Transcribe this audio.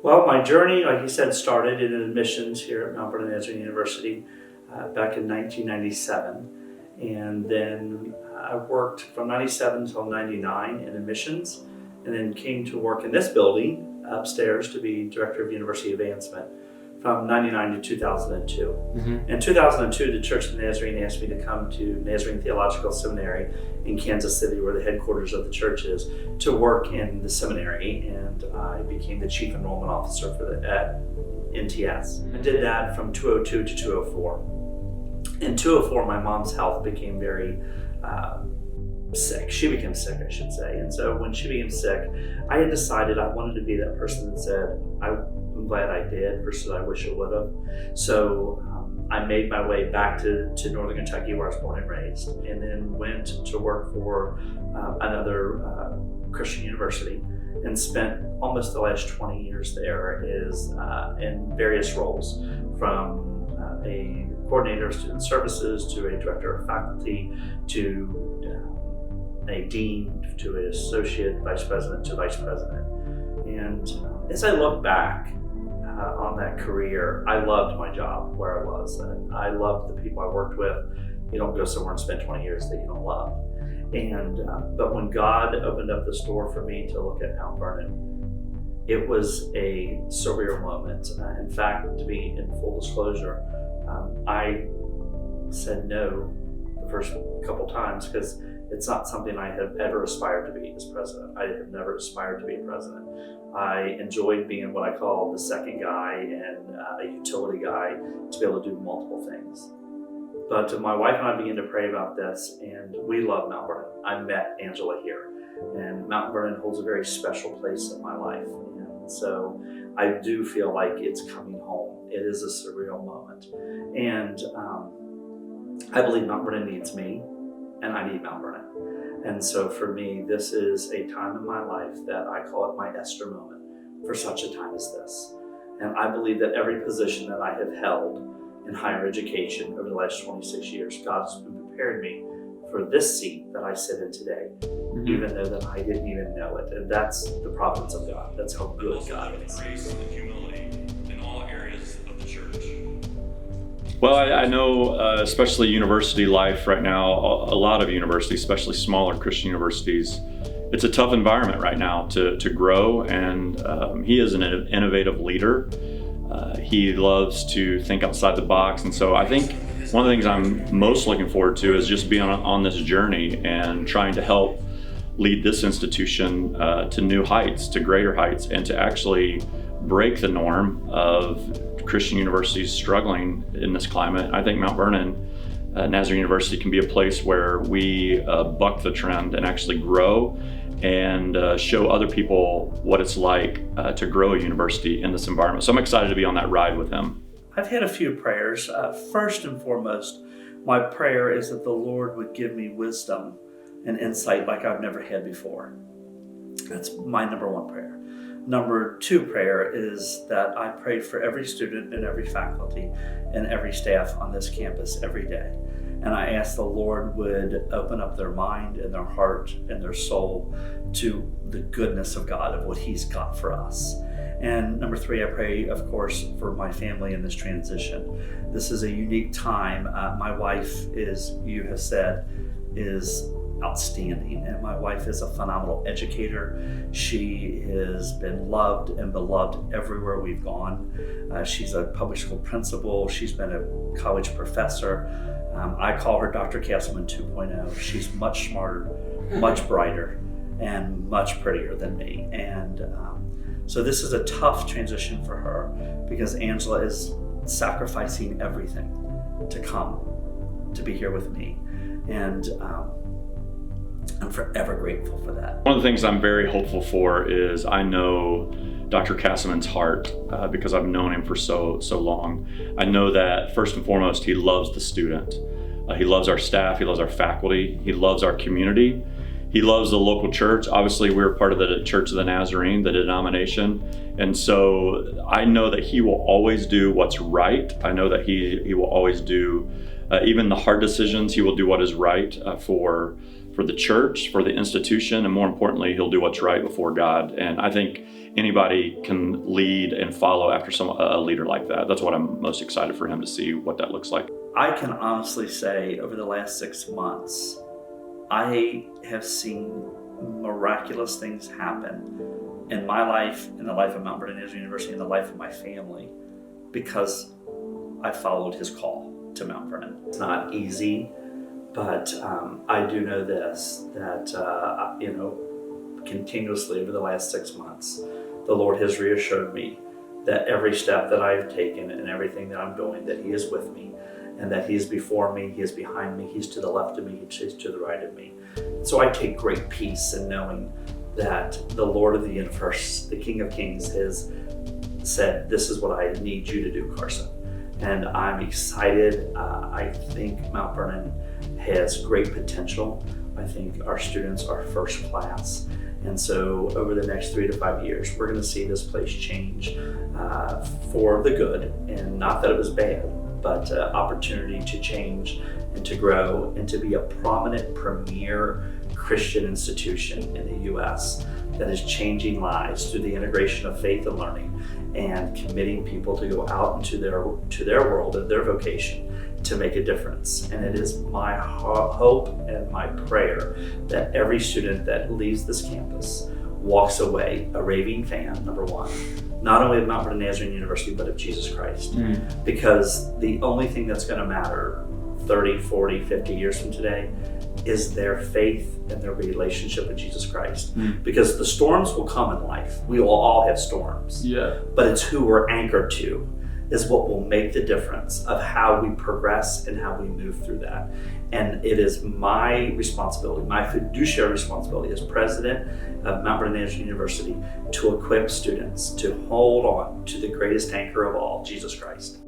Well, my journey, like you said, started in admissions here at Mount Vernon Nazarene University back in 1997. And then I worked from 97 until 99 in admissions, and then came to work in this building upstairs to be Director of University Advancement from 99 to 2002. In 2002, the Church of the Nazarene asked me to come to Nazarene Theological Seminary in Kansas City, where the headquarters of the church is, to work in the seminary, and I became the Chief Enrollment Officer at NTS. I did that from 2002 to 2004. In 2004, my mom's health became very sick. She became sick, I should say. And so when she became sick, I had decided I wanted to be that person that said, I'm glad I did versus I wish I would have. So I made my way back to Northern Kentucky, where I was born and raised, and then went to work for another Christian university and spent almost the last 20 years there in various roles, from a coordinator of student services to a director of faculty to a dean to an associate vice president to vice president. And as I look back on that career, I loved my job where I was, and I loved the people I worked with. You don't go somewhere and spend 20 years that you don't love. And but when God opened up this door for me to look at Mount Vernon, it was a surreal moment. In fact, to be in full disclosure, I said no the first couple times because it's not something I have ever aspired to be as president. I have never aspired to be a president. I enjoyed being what I call the second guy and a utility guy to be able to do multiple things. But my wife and I began to pray about this, and we love Mount Vernon. I met Angela here, and Mount Vernon holds a very special place in my life. And so I do feel like it's coming home. It is a surreal moment. And I believe Mount Vernon needs me, and I need Mount Vernon. And so for me, this is a time in my life that I call it my Esther moment for such a time as this. And I believe that every position that I have held in higher education over the last 26 years, God has been preparing me for this seat that I sit in today, even though that I didn't even know it. And that's the providence of God. That's how good God is. Grace and humility in all areas of the church. Well, I know, especially university life right now, a lot of universities, especially smaller Christian universities, it's a tough environment right now to grow, and he is an innovative leader. He loves to think outside the box, and so I think one of the things I'm most looking forward to is just being on this journey and trying to help lead this institution to new heights, to greater heights, and to actually break the norm of Christian universities struggling in this climate. I think Mount Vernon Nazarene University can be a place where we buck the trend and actually grow and show other people what it's like to grow a university in this environment. So I'm excited to be on that ride with him. I've had a few prayers. First and foremost, my prayer is that the Lord would give me wisdom and insight like I've never had before. That's my number one prayer. Number two prayer is that I pray for every student and every faculty and every staff on this campus every day. And I ask the Lord would open up their mind and their heart and their soul to the goodness of God, of what He's got for us. And number three, I pray, of course, for my family in this transition. This is a unique time. My wife, is, you have said, is outstanding, and my wife is a phenomenal educator. She has been loved and beloved everywhere we've gone. She's a public school principal. She's been a college professor. I call her Dr. Castleman 2.0. She's much smarter, much brighter, and much prettier than me. And so this is a tough transition for her because Angela is sacrificing everything to come to be here with me. And I'm forever grateful for that. One of the things I'm very hopeful for is I know Dr. Castleman's heart because I've known him for so long. I know that first and foremost, he loves the student. He loves our staff, he loves our faculty, he loves our community. He loves the local church. Obviously, we're part of the Church of the Nazarene, the denomination. And so I know that he will always do what's right. I know that he will always do even the hard decisions. He will do what is right for for the church, for the institution, and more importantly, he'll do what's right before God. And I think anybody can lead and follow after a leader like that. That's what I'm most excited for him to see what that looks like. I can honestly say over the last 6 months, I have seen miraculous things happen in my life, in the life of Mount Vernon University, in the life of my family, because I followed his call to Mount Vernon. It's not easy, but I do know this, that, continuously over the last 6 months, the Lord has reassured me that every step that I've taken and everything that I'm doing, that he is with me, and that he is before me, he is behind me, he's to the left of me, he's to the right of me. So I take great peace in knowing that the Lord of the universe, the King of Kings, has said, this is what I need you to do, Carson. And I'm excited. I think Mount Vernon has great potential. I think our students are first class. And so over the next 3 to 5 years, we're going to see this place change for the good. And not that it was bad, but opportunity to change and to grow and to be a prominent premier Christian institution in the U.S. that is changing lives through the integration of faith and learning and committing people to go out into their world and their vocation to make a difference. And it is my hope and my prayer that every student that leaves this campus walks away a raving fan, number one, not only of Mount Vernon University, but of Jesus Christ. Because the only thing that's going to matter 30, 40, 50 years from today is their faith and their relationship with Jesus Christ. Because the storms will come in life. We will all have storms. Yeah. But it's who we're anchored to is what will make the difference of how we progress and how we move through that. And it is my responsibility, my fiduciary responsibility as president of Mount Vernon University to equip students to hold on to the greatest anchor of all, Jesus Christ.